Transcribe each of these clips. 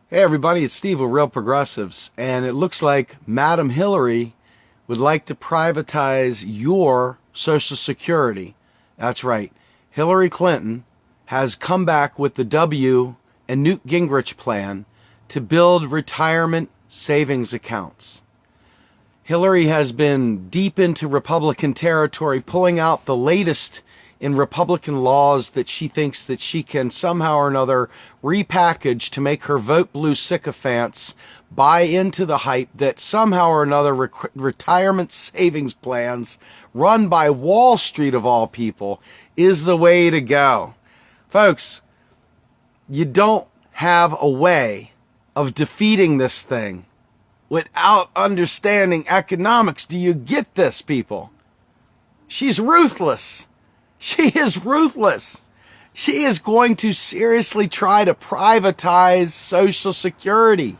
Hey everybody, it's Steve with Real Progressives, and it looks like Madam Hillary would like to privatize your Social Security. That's right. Hillary Clinton has come back with the W and Newt Gingrich plan to build retirement savings accounts. Hillary has been deep into Republican territory, pulling out the latest in Republican laws that she thinks that she can somehow or another repackage to make her vote blue sycophants buy into the hype that somehow or another retirement savings plans run by Wall Street of all people is the way to go. Folks, you don't have a way of defeating this thing without understanding economics. Do you get this, people? She's ruthless. She is ruthless. She is going to seriously try to privatize Social Security.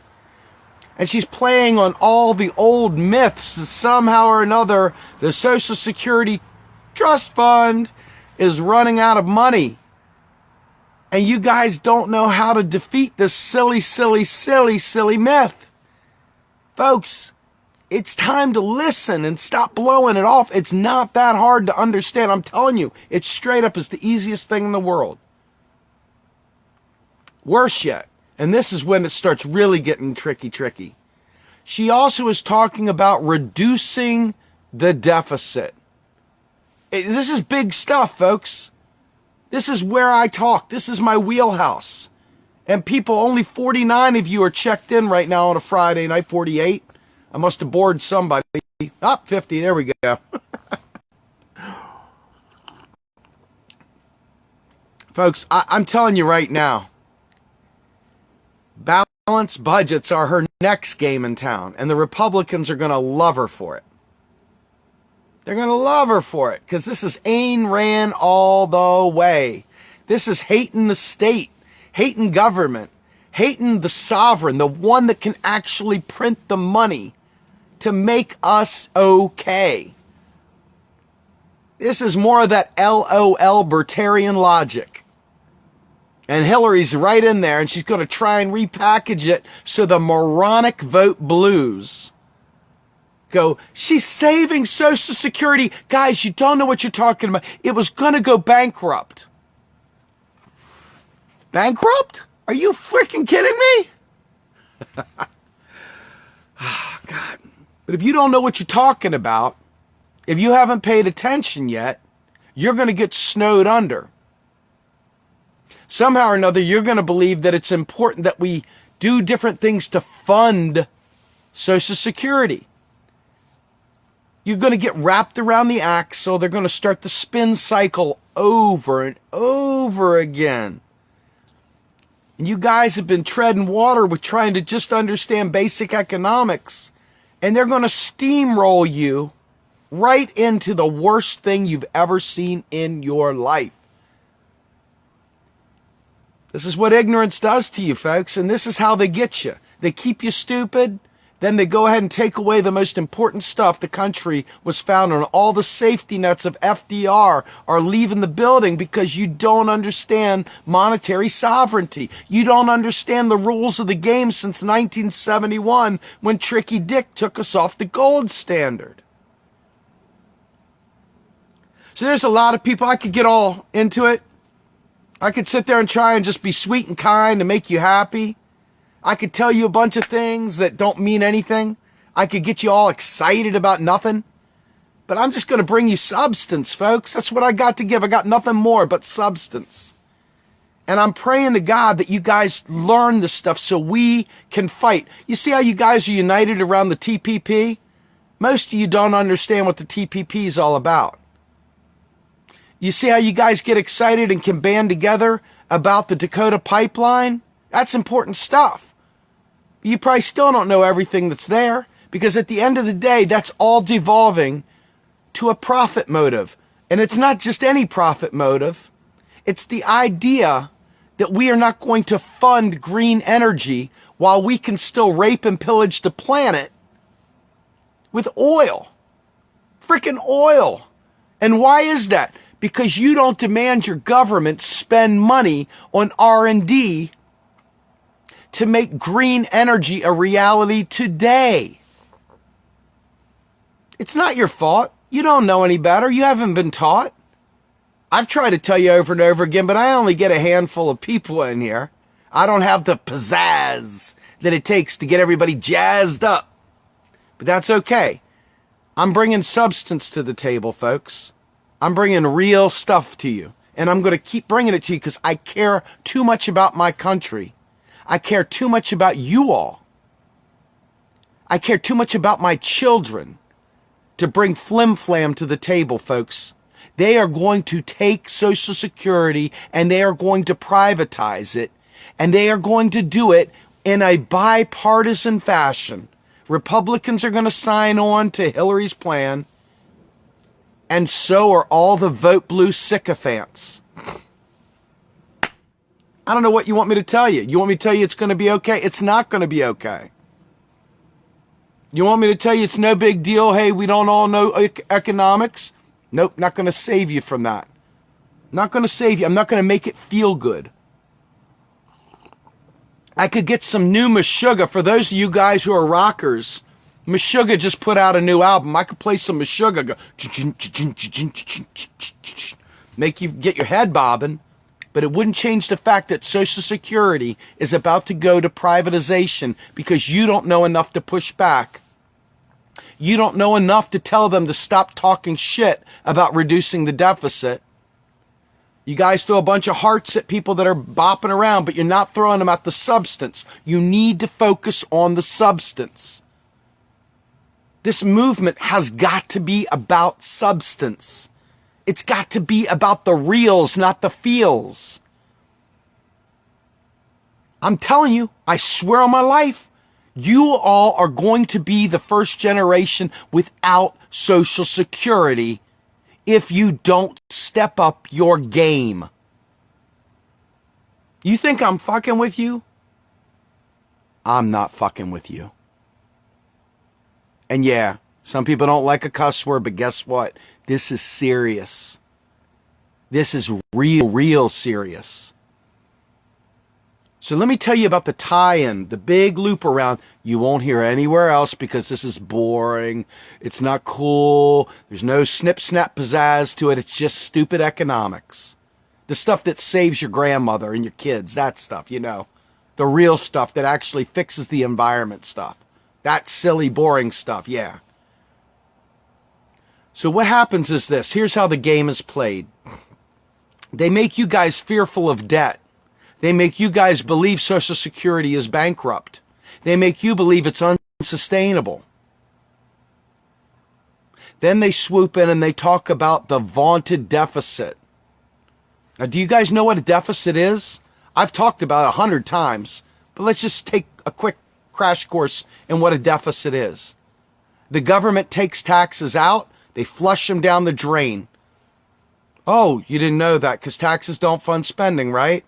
And she's playing on all the old myths that somehow or another the Social Security Trust Fund is running out of money. And you guys don't know how to defeat this silly myth. Folks, it's time to listen and stop blowing it off. It's not that hard to understand. I'm telling you, it's straight up is the easiest thing in the world. Worse yet, and this is when it starts really getting tricky. She also is talking about reducing the deficit. This is big stuff, folks. This is where I talk. This is my wheelhouse. And people, only 49 of you are checked in right now on a Friday night, 48. I must have bored somebody. 50, there we go. Folks, I'm telling you right now, balanced budgets are her next game in town, and the Republicans are going to love her for it. They're going to love her for it, because this is Ayn Rand all the way. This is hating the state, hating government, hating the sovereign, the one that can actually print the money to make us okay. This is more of that LOL Bertarian logic. And Hillary's right in there, and she's going to try and repackage it so the moronic vote blues go, she's saving Social Security. Guys, you don't know what you're talking about. It was going to go bankrupt. Bankrupt? Are you freaking kidding me? Oh, God. But if you don't know what you're talking about, if you haven't paid attention yet, you're going to get snowed under. Somehow or another, you're going to believe that it's important that we do different things to fund Social Security. You're going to get wrapped around the axle. They're going to start the spin cycle over and over again. And you guys have been treading water with trying to just understand basic economics. And they're going to steamroll you right into the worst thing you've ever seen in your life. This is what ignorance does to you, folks, and this is how they get you. They keep you stupid, then they go ahead and take away the most important stuff the country was founded on. All the safety nets of FDR are leaving the building because you don't understand monetary sovereignty. You don't understand the rules of the game since 1971 when Tricky Dick took us off the gold standard. So there's a lot of people, I could get all into it. I could sit there and try and just be sweet and kind to make you happy. I could tell you a bunch of things that don't mean anything. I could get you all excited about nothing. But I'm just going to bring you substance, folks. That's what I got to give. I got nothing more but substance. And I'm praying to God that you guys learn this stuff so we can fight. You see how you guys are united around the TPP? Most of you don't understand what the TPP is all about. You see how you guys get excited and can band together about the Dakota pipeline? That's important stuff. You probably still don't know everything that's there, because at the end of the day, that's all devolving to a profit motive. And it's not just any profit motive. It's the idea that we are not going to fund green energy while we can still rape and pillage the planet with oil. Frickin' oil. And why is that? Because you don't demand your government spend money on R&D to make green energy a reality today. It's not your fault. You don't know any better. You haven't been taught. I've tried to tell you over and over again, but I only get a handful of people in here. I don't have the pizzazz that it takes to get everybody jazzed up. But that's okay. I'm bringing substance to the table, folks. I'm bringing real stuff to you. And I'm going to keep bringing it to you because I care too much about my country. I care too much about you all. I care too much about my children to bring flim-flam to the table, folks. They are going to take Social Security and they are going to privatize it. And they are going to do it in a bipartisan fashion. Republicans are going to sign on to Hillary's plan. And so are all the vote blue sycophants. I don't know what you want me to tell you. You want me to tell you it's going to be okay? It's not going to be okay. You want me to tell you it's no big deal? Hey, we don't all know economics? Nope, not going to save you from that. Not going to save you. I'm not going to make it feel good. I could get some new Meshuggah for those of you guys who are rockers. Meshuggah just put out a new album. I could play some Meshuggah. Make you get your head bobbing. But it wouldn't change the fact that Social Security is about to go to privatization because you don't know enough to push back. You don't know enough to tell them to stop talking shit about reducing the deficit. You guys throw a bunch of hearts at people that are bopping around, but you're not throwing them at the substance. You need to focus on the substance. This movement has got to be about substance. It's got to be about the reals, not the feels. I'm telling you, I swear on my life, you all are going to be the first generation without Social Security if you don't step up your game. You think I'm fucking with you? I'm not fucking with you. And yeah, some people don't like a cuss word, but guess what? This is serious. This is real serious. So let me tell you about the tie-in, the big loop around. You won't hear anywhere else because this is boring. It's not cool. There's no snip, snap, pizzazz to it. It's just stupid economics. The stuff that saves your grandmother and your kids, that stuff, you know. The real stuff that actually fixes the environment stuff. That silly, boring stuff, yeah. So what happens is this. Here's how the game is played. They make you guys fearful of debt. They make you guys believe Social Security is bankrupt. They make you believe it's unsustainable. Then they swoop in and they talk about the vaunted deficit. Now, do you guys know what a deficit is? I've talked about it 100 times, but let's just take a quick crash course in what a deficit is. The government takes taxes out. They flush them down the drain. Oh, you didn't know that because taxes don't fund spending, right?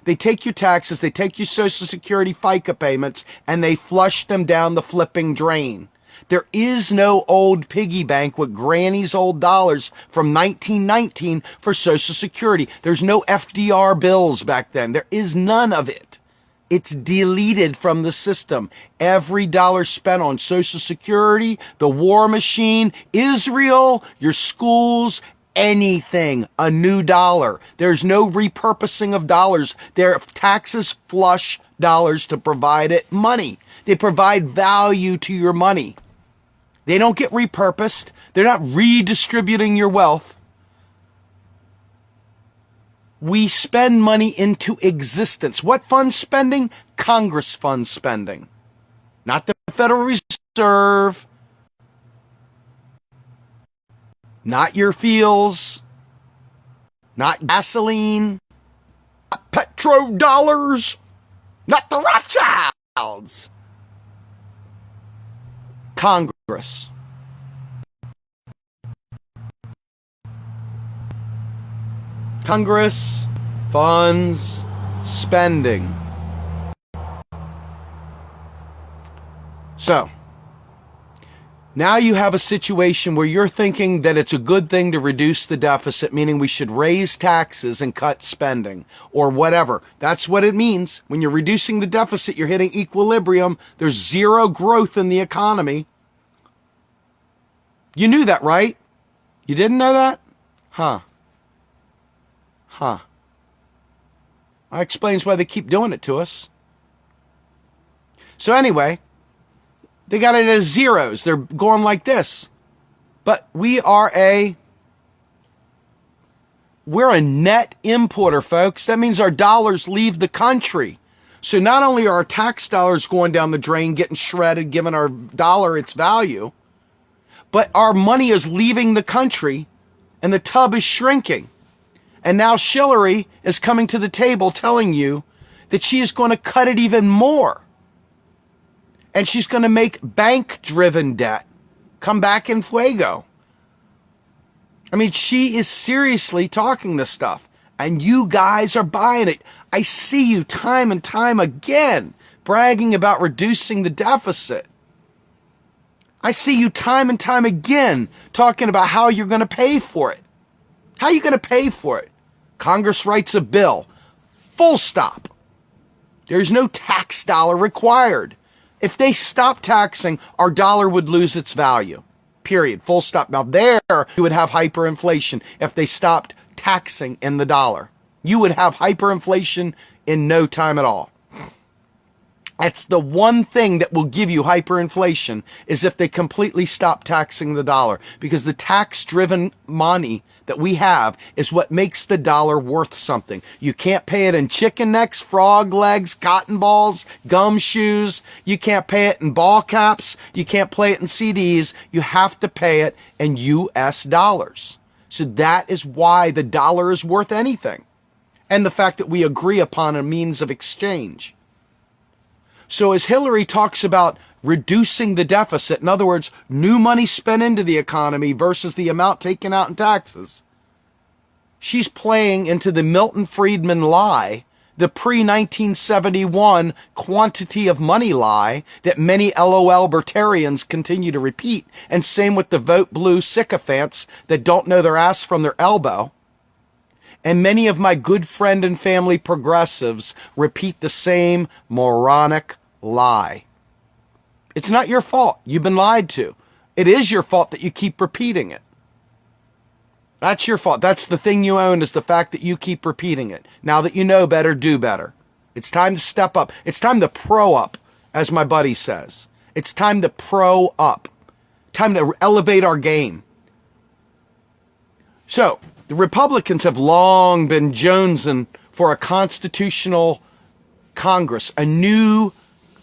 They take your taxes, they take your Social Security FICA payments, and they flush them down the flipping drain. There is no old piggy bank with Granny's old dollars from 1919 for Social Security. There's no FDR bills back then. There is none of it. It's deleted from the system. Every dollar spent on Social Security, the war machine, Israel, your schools, anything, a new dollar. There's no repurposing of dollars. Their taxes flush dollars to provide it money. They provide value to your money. They don't get repurposed. They're not redistributing your wealth. We spend money into existence. What funds spending? Congress funds spending. Not the Federal Reserve. Not your feels. Not gasoline. Not petrodollars. Not the Rothschilds. Congress. Congress funds spending. So, Now you have a situation where you're thinking that it's a good thing to reduce the deficit, meaning we should raise taxes and cut spending or whatever. That's what it means. When you're reducing the deficit, you're hitting equilibrium. There's zero growth in the economy. You knew that, right? You didn't know that? Huh. That explains why they keep doing it to us. So anyway, they got it as zeros. They're going like this. But we're a net importer, folks. That means our dollars leave the country. So not only are our tax dollars going down the drain, getting shredded, giving our dollar its value, but our money is leaving the country and the tub is shrinking. And now Hillary is coming to the table telling you that she is going to cut it even more. And she's going to make bank-driven debt come back in fuego. I mean, she is seriously talking this stuff. And you guys are buying it. I see you time and time again bragging about reducing the deficit. I see you time and time again talking about how you're going to pay for it. How are you going to pay for it? Congress writes a bill. Full stop. There's no tax dollar required. If they stop taxing, our dollar would lose its value. Period. Full stop. Now there, you would have hyperinflation if they stopped taxing in the dollar. You would have hyperinflation in no time at all. That's the one thing that will give you hyperinflation, is if they completely stop taxing the dollar. Because the tax-driven money that we have is what makes the dollar worth something. You can't pay it in chicken necks, frog legs, cotton balls, gumshoes. You can't pay it in ball caps. You can't pay it in CDs. You have to pay it in US dollars. So that is why the dollar is worth anything. And the fact that we agree upon a means of exchange. So as Hillary talks about reducing the deficit, in other words, new money spent into the economy versus the amount taken out in taxes, she's playing into the Milton Friedman lie, the pre-1971 quantity of money lie that many LOL libertarians continue to repeat. And same with the vote blue sycophants that don't know their ass from their elbow. And many of my good friend and family progressives repeat the same moronic lie. It's not your fault. You've been lied to. It is your fault that you keep repeating it. That's your fault. That's the thing you own, is the fact that you keep repeating it. Now that you know better, do better. It's time to step up. It's time to pro up, as my buddy says. It's time to pro up. Time to elevate our game. So, the Republicans have long been jonesing for a constitutional Congress, a new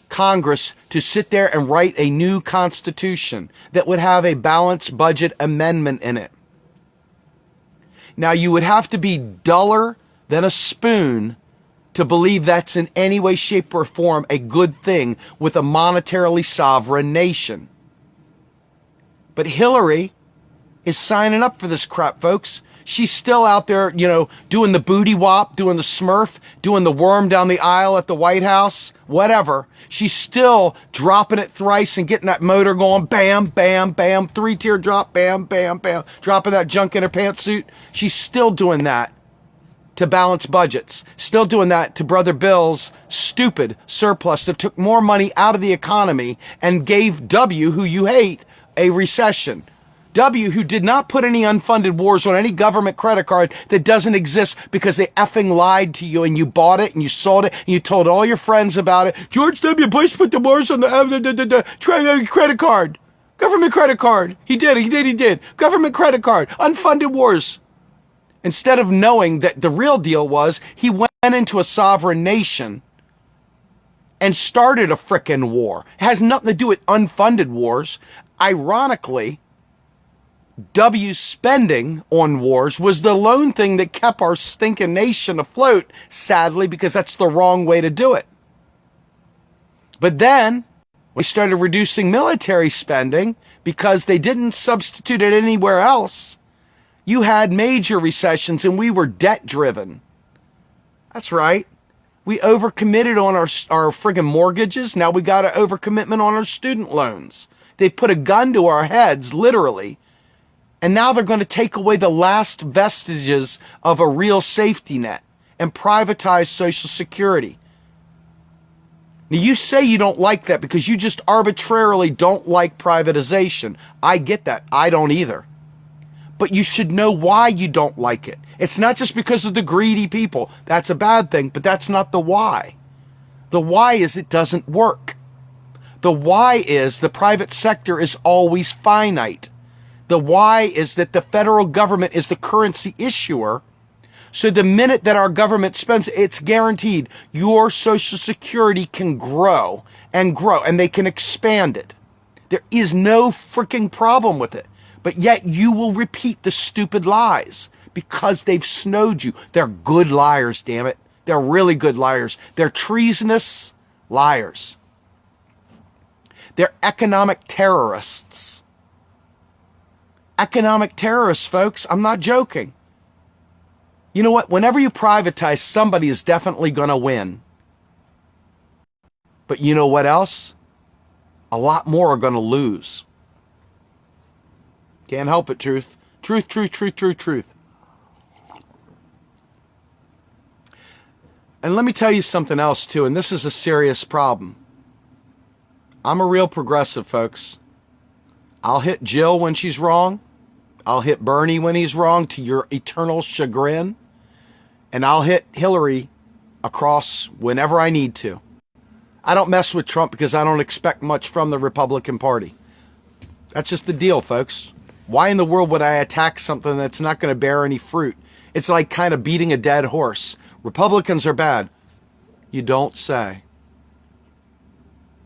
Congress to sit there and write a new constitution that would have a balanced budget amendment in it. Now, you would have to be duller than a spoon to believe that's in any way, shape, or form a good thing with a monetarily sovereign nation. But Hillary is signing up for this crap, folks. She's still out there, doing the booty wop, doing the smurf, doing the worm down the aisle at the White House, whatever. She's still dropping it thrice and getting that motor going, bam, bam, bam, 3-tier drop, bam, bam, bam, dropping that junk in her pantsuit. She's still doing that to balance budgets. Still doing that to Brother Bill's stupid surplus that took more money out of the economy and gave W, who you hate, a recession. W, who did not put any unfunded wars on any government credit card that doesn't exist because they effing lied to you and you bought it and you sold it and you told all your friends about it. George W. Bush put the wars on the credit card. Government credit card. He did. Government credit card. Unfunded wars. Instead of knowing that the real deal was he went into a sovereign nation and started a frickin' war. It has nothing to do with unfunded wars. Ironically, W's spending on wars was the lone thing that kept our stinking nation afloat, sadly, because that's the wrong way to do it. But then we started reducing military spending because they didn't substitute it anywhere else. You had major recessions and we were debt driven. That's right. We overcommitted on our friggin' mortgages. Now we got an overcommitment on our student loans. They put a gun to our heads, literally. And now they're going to take away the last vestiges of a real safety net and privatize Social Security. Now, you say you don't like that because you just arbitrarily don't like privatization. I get that. I don't either. But you should know why you don't like it. It's not just because of the greedy people. That's a bad thing, but that's not the why. The why is it doesn't work. The why is the private sector is always finite. The why is that the federal government is the currency issuer. So the minute that our government spends, it's guaranteed your Social Security can grow, and they can expand it. There is no freaking problem with it. But yet you will repeat the stupid lies because they've snowed you. They're good liars, damn it. They're really good liars. They're treasonous liars. They're economic terrorists. Economic terrorists, folks. I'm not joking. You know what? Whenever you privatize, somebody is definitely going to win. But you know what else? A lot more are going to lose. Can't help it, truth. Truth, truth, truth, truth, truth. And let me tell you something else, too, and this is a serious problem. I'm a real progressive, folks. I'll hit Jill when she's wrong. I'll hit Bernie when he's wrong, to your eternal chagrin. And I'll hit Hillary across whenever I need to. I don't mess with Trump because I don't expect much from the Republican Party. That's just the deal, folks. Why in the world would I attack something that's not going to bear any fruit? It's like kind of beating a dead horse. Republicans are bad. You don't say.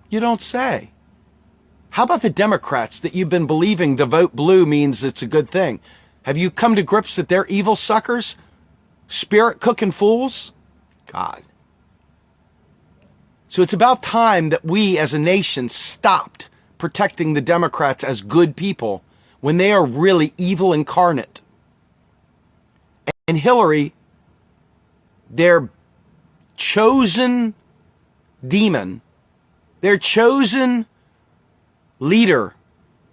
You don't say. How about the Democrats that you've been believing the vote blue means it's a good thing? Have you come to grips that they're evil suckers? Spirit cooking fools? God. So it's about time that we as a nation stopped protecting the Democrats as good people when they are really evil incarnate. And Hillary, their chosen demon, their chosen leader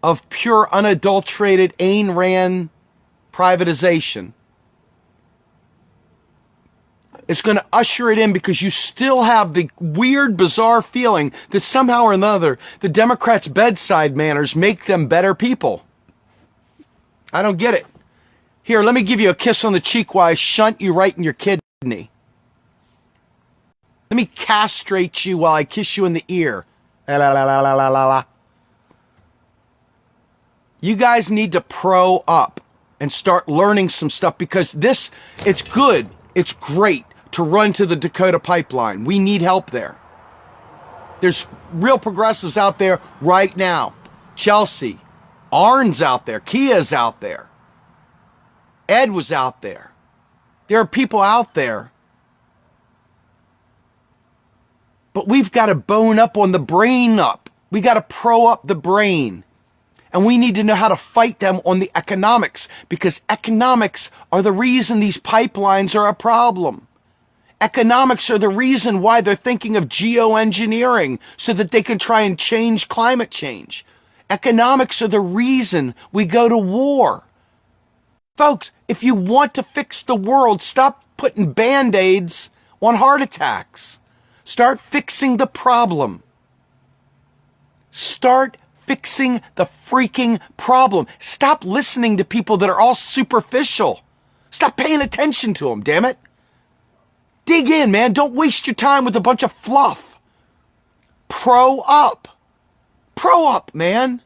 of pure, unadulterated Ayn Rand privatization, is going to usher it in because you still have the weird, bizarre feeling that somehow or another the Democrats' bedside manners make them better people. I don't get it. Here, let me give you a kiss on the cheek while I shunt you right in your kidney. Let me castrate you while I kiss you in the ear. La, la, la, la, la, la, la. You guys need to pro up and start learning some stuff because this, it's good. It's great to run to the Dakota pipeline. We need help there. There's real progressives out there right now. Chelsea, Arn's out there, Kia's out there. Ed was out there. There are people out there. But we've got to bone up on the brain up. We got to pro up the brain. And we need to know how to fight them on the economics because economics are the reason these pipelines are a problem. Economics are the reason why they're thinking of geoengineering so that they can try and change climate change. Economics are the reason we go to war. Folks, if you want to fix the world, stop putting Band-Aids on heart attacks. Start fixing the problem. Start fixing the freaking problem. Stop listening to people that are all superficial. Stop paying attention to them, damn it. Dig in, man. Don't waste your time with a bunch of fluff. Pro up. Pro up, man.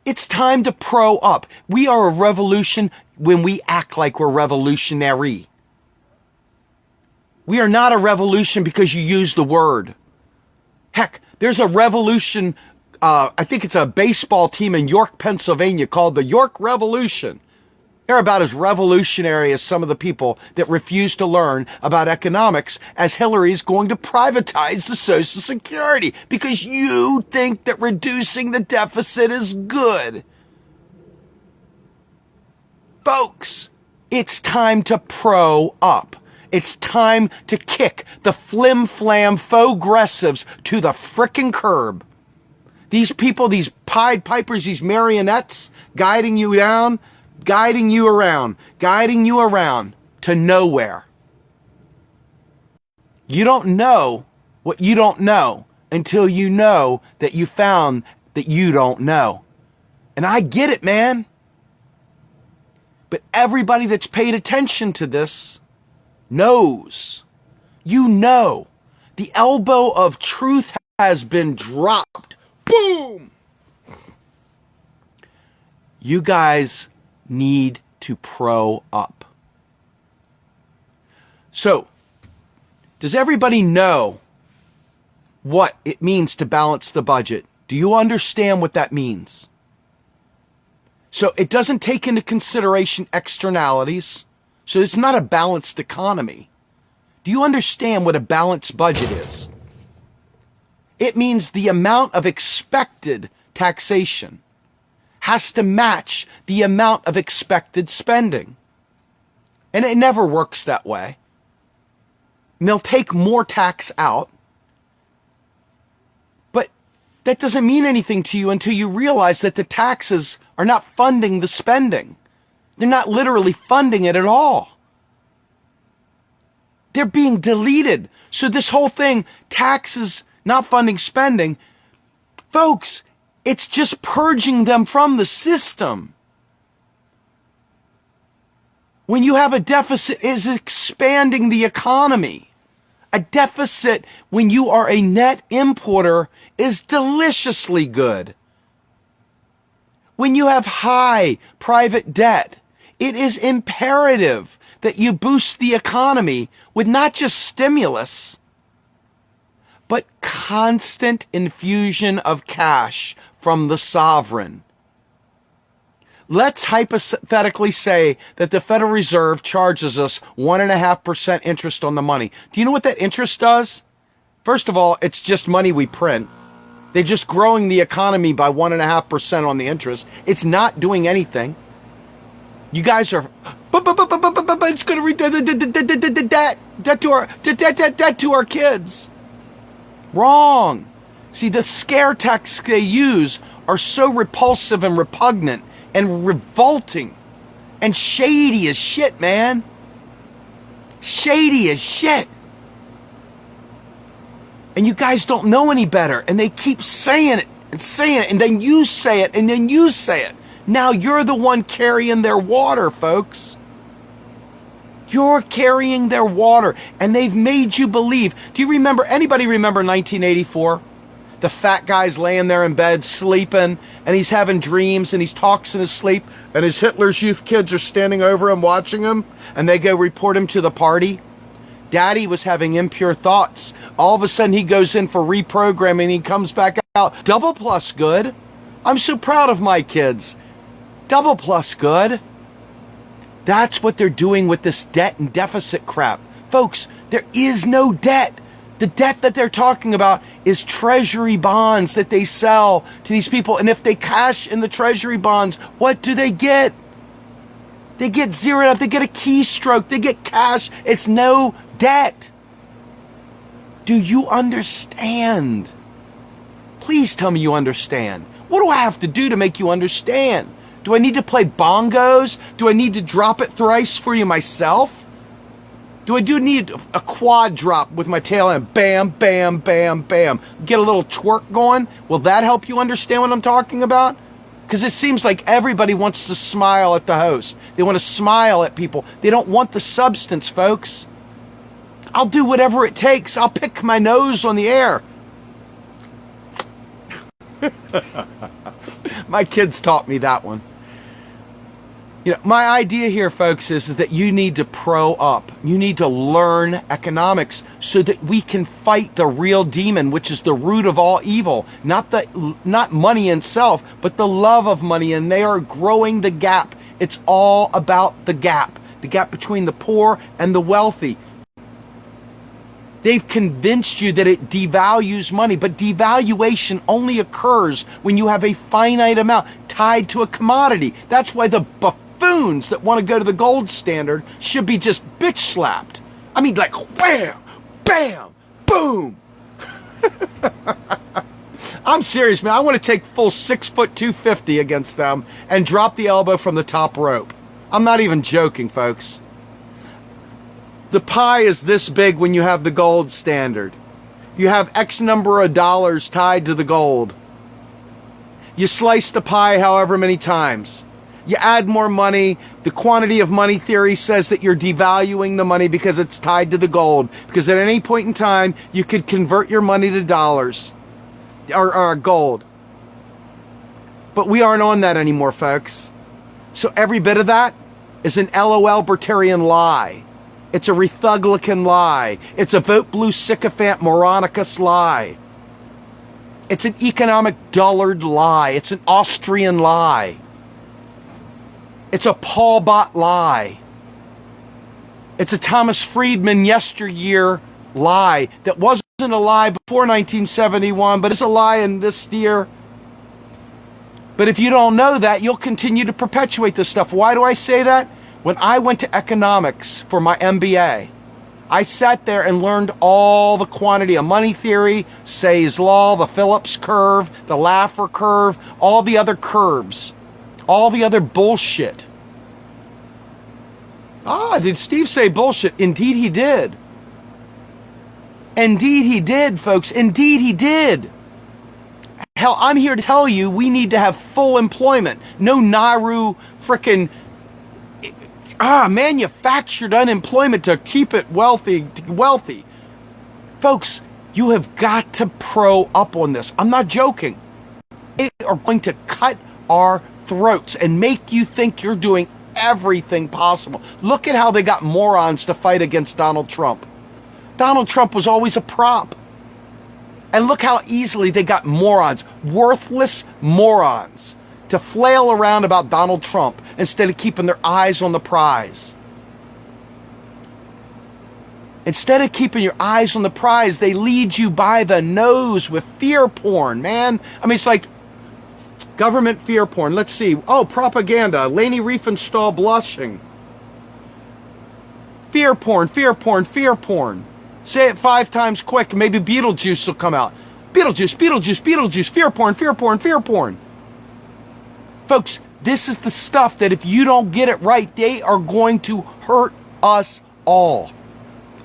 It's time to pro up. We are a revolution when we act like we're revolutionary. We are not a revolution because you use the word. Heck, there's a revolution, I think it's a baseball team in York, Pennsylvania called the York Revolution. They're about as revolutionary as some of the people that refuse to learn about economics as Hillary is going to privatize the Social Security because you think that reducing the deficit is good. Folks, it's time to pro up. It's time to kick the flim-flam faux-gressives to the frickin' curb. These people, these Pied Pipers, these marionettes guiding you down, guiding you around to nowhere. You don't know what you don't know until you know that you found that you don't know. And I get it, man. But everybody that's paid attention to this knows. You know. The elbow of truth has been dropped. Boom! You guys need to pro up. So, does everybody know what it means to balance the budget? Do you understand what that means? So it doesn't take into consideration externalities. So it's not a balanced economy. Do you understand what a balanced budget is? It means the amount of expected taxation has to match the amount of expected spending. And it never works that way. And they'll take more tax out. But that doesn't mean anything to you until you realize that the taxes are not funding the spending. They're not literally funding it at all. They're being deleted. So this whole thing, taxes not funding spending, folks, it's just purging them from the system. When you have a deficit, is expanding the economy. A deficit, when you are a net importer, is deliciously good. When you have high private debt, it is imperative that you boost the economy with not just stimulus, but constant infusion of cash from the sovereign. Let's hypothetically say that the Federal Reserve charges us 1.5% interest on the money. Do you know what that interest does? First of all, it's just money we print. They're just growing the economy by 1.5% on the interest. It's not doing anything. You guys are, it's going to read debt to our kids. Wrong. See, the scare tactics they use are so repulsive and repugnant and revolting and shady as shit, man. Shady as shit. And you guys don't know any better. And they keep saying it. And then you say it. And then you say it. Now you're the one carrying their water, folks. You're carrying their water. And they've made you believe. Do you remember, anybody remember 1984? The fat guy's laying there in bed sleeping. And he's having dreams. And he talks in his sleep. And his Hitler's Youth kids are standing over him watching him. And they go report him to the party. Daddy was having impure thoughts. All of a sudden he goes in for reprogramming. He comes back out. Double plus good. I'm so proud of my kids. Double plus good. That's what they're doing with this debt and deficit crap. Folks, there is no debt. The debt that they're talking about is treasury bonds that they sell to these people. And if they cash in the treasury bonds, what do they get? They get zeroed out. They get a keystroke. They get cash. It's no debt. Do you understand? Please tell me you understand. What do I have to do to make you understand? Do I need to play bongos? Do I need to drop it thrice for you myself? Do I need a quad drop with my tail and bam, bam, bam, bam? Get a little twerk going? Will that help you understand what I'm talking about? Because it seems like everybody wants to smile at the host. They want to smile at people. They don't want the substance, folks. I'll do whatever it takes. I'll pick my nose on the air. My kids taught me that one. You know, my idea here, folks, is that you need to pro up. You need to learn economics so that we can fight the real demon, which is the root of all evil. Not money itself, but the love of money. And they are growing the gap. It's all about the gap between the poor and the wealthy. They've convinced you that it devalues money, but devaluation only occurs when you have a finite amount tied to a commodity. That's why the buffoons that want to go to the gold standard should be just bitch slapped. I mean, like wham, bam, boom. I'm serious, man. I want to take full 6'250" against them and drop the elbow from the top rope. I'm not even joking, folks. The pie is this big when you have the gold standard. You have X number of dollars tied to the gold. You slice the pie however many times. You add more money. The quantity of money theory says that you're devaluing the money because it's tied to the gold. Because at any point in time, you could convert your money to dollars or gold. But we aren't on that anymore, folks. So every bit of that is an LOL Bertarian lie. It's a Rethuglican lie. It's a vote blue sycophant Moronicus lie. It's an economic dullard lie. It's an Austrian lie. It's a Paul Bot lie. It's a Thomas Friedman yesteryear lie that wasn't a lie before 1971, but it's a lie in this year. But if you don't know that, you'll continue to perpetuate this stuff. Why do I say that? When I went to economics for my MBA, I sat there and learned all the quantity of money theory, Say's law, the Phillips curve, the Laffer curve, all the other curves, all the other bullshit. Did Steve say bullshit? Indeed he did. Indeed he did, folks. Indeed he did. Hell, I'm here to tell you we need to have full employment. No Nauru frickin' manufactured unemployment to keep it wealthy. Folks, you have got to pro up on this. I'm not joking. They are going to cut our throats and make you think you're doing everything possible. Look at how they got morons to fight against Donald Trump. Donald Trump was always a prop. And look how easily they got morons, worthless morons, to flail around about Donald Trump instead of keeping their eyes on the prize. Instead of keeping your eyes on the prize, they lead you by the nose with fear porn, man. I mean, it's like government fear porn. Let's see. Oh, propaganda. Leni Riefenstahl blushing. Fear porn, fear porn, fear porn. Say it 5 times quick, and maybe Beetlejuice will come out. Beetlejuice, Beetlejuice, Beetlejuice, fear porn, fear porn, fear porn. Folks, this is the stuff that if you don't get it right, they are going to hurt us all.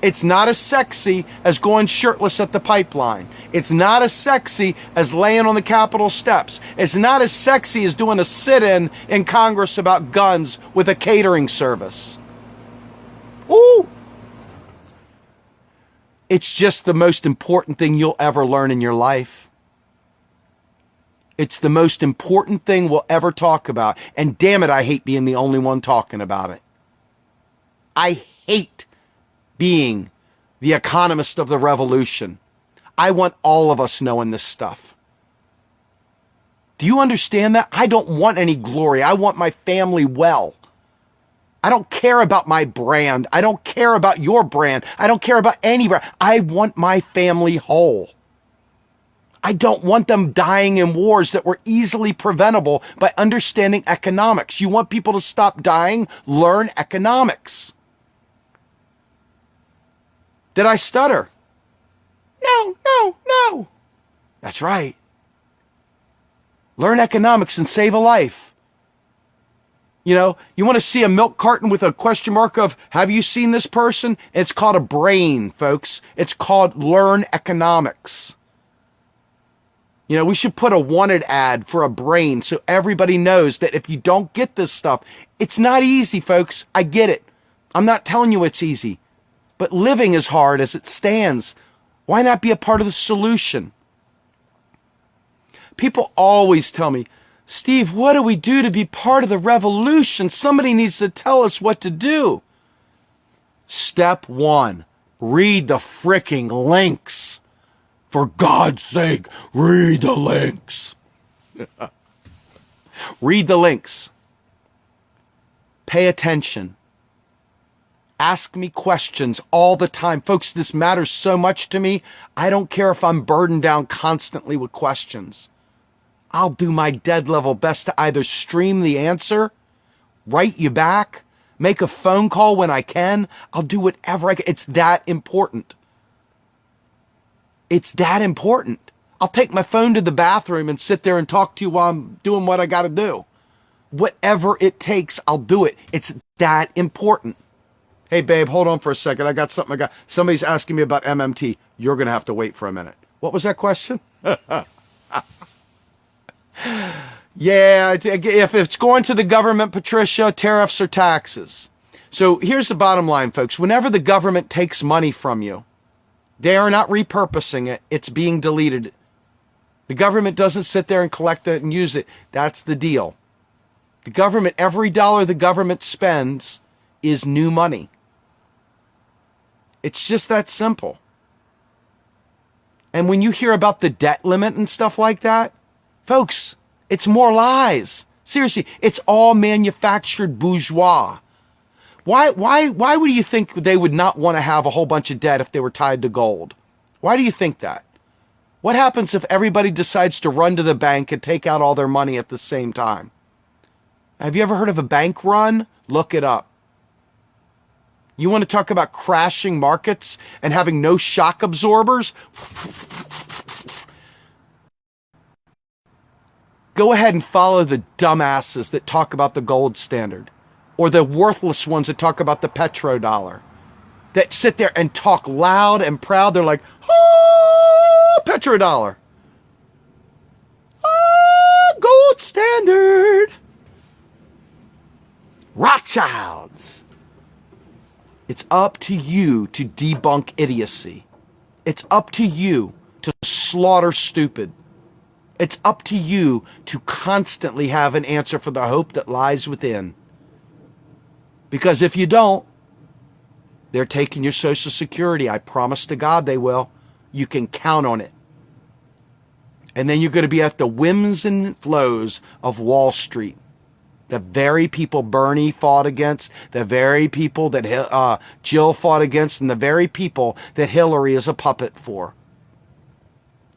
It's not as sexy as going shirtless at the pipeline. It's not as sexy as laying on the Capitol steps. It's not as sexy as doing a sit-in in Congress about guns with a catering service. Ooh! It's just the most important thing you'll ever learn in your life. It's the most important thing we'll ever talk about. And damn it, I hate being the only one talking about it. I hate being the economist of the revolution. I want all of us knowing this stuff. Do you understand that? I don't want any glory. I want my family well. I don't care about my brand. I don't care about your brand. I don't care about any brand. I want my family whole. I don't want them dying in wars that were easily preventable by understanding economics. You want people to stop dying? Learn economics. Did I stutter? No. That's right. Learn economics and save a life. You know, you want to see a milk carton with a question mark of, have you seen this person? It's called a brain, folks. It's called learn economics. You know, we should put a wanted ad for a brain so everybody knows that if you don't get this stuff, it's not easy, folks. I get it. I'm not telling you it's easy. But living is hard as it stands. Why not be a part of the solution? People always tell me, Steve, what do we do to be part of the revolution? Somebody needs to tell us what to do. Step 1, read the fricking links. For God's sake, read the links. Read the links. Pay attention. Ask me questions all the time. Folks, this matters so much to me. I don't care if I'm burdened down constantly with questions. I'll do my dead level best to either stream the answer, write you back, make a phone call when I can. I'll do whatever I can. It's that important. It's that important. I'll take my phone to the bathroom and sit there and talk to you while I'm doing what I got to do. Whatever it takes, I'll do it. It's that important. Hey, babe, hold on for a second. I got something. Somebody's asking me about MMT. You're going to have to wait for a minute. What was that question? Yeah, if it's going to the government, Patricia, tariffs or taxes. So here's the bottom line, folks. Whenever the government takes money from you, they are not repurposing it. It's being deleted. The government doesn't sit there and collect it and use it. That's the deal. The government, every dollar the government spends is new money. It's just that simple. And when you hear about the debt limit and stuff like that, folks, it's more lies. Seriously, it's all manufactured bourgeois. Why would you think they would not want to have a whole bunch of debt if they were tied to gold? Why do you think that? What happens if everybody decides to run to the bank and take out all their money at the same time? Have you ever heard of a bank run? Look it up. You want to talk about crashing markets and having no shock absorbers? Go ahead and follow the dumbasses that talk about the gold standard, or the worthless ones that talk about the petrodollar, that sit there and talk loud and proud. They're like, oh, petrodollar. Oh, gold standard. Rothschilds. It's up to you to debunk idiocy. It's up to you to slaughter stupid. It's up to you to constantly have an answer for the hope that lies within. Because if you don't, they're taking your Social Security. I promise to God they will. You can count on it. And then you're going to be at the whims and flows of Wall Street. The very people Bernie fought against, the very people that Jill fought against, and the very people that Hillary is a puppet for.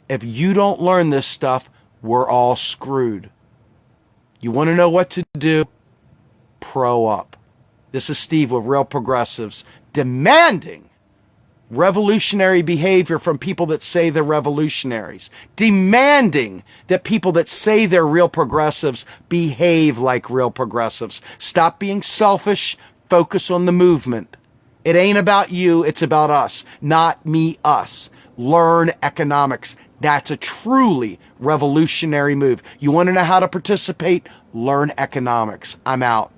If you don't learn this stuff, we're all screwed. You want to know what to do? Pro up. This is Steve with Real Progressives, demanding revolutionary behavior from people that say they're revolutionaries, demanding that people that say they're real progressives behave like real progressives. Stop being selfish. Focus on the movement. It ain't about you. It's about us. Not me, us. Learn economics. That's a truly revolutionary move. You want to know how to participate? Learn economics. I'm out.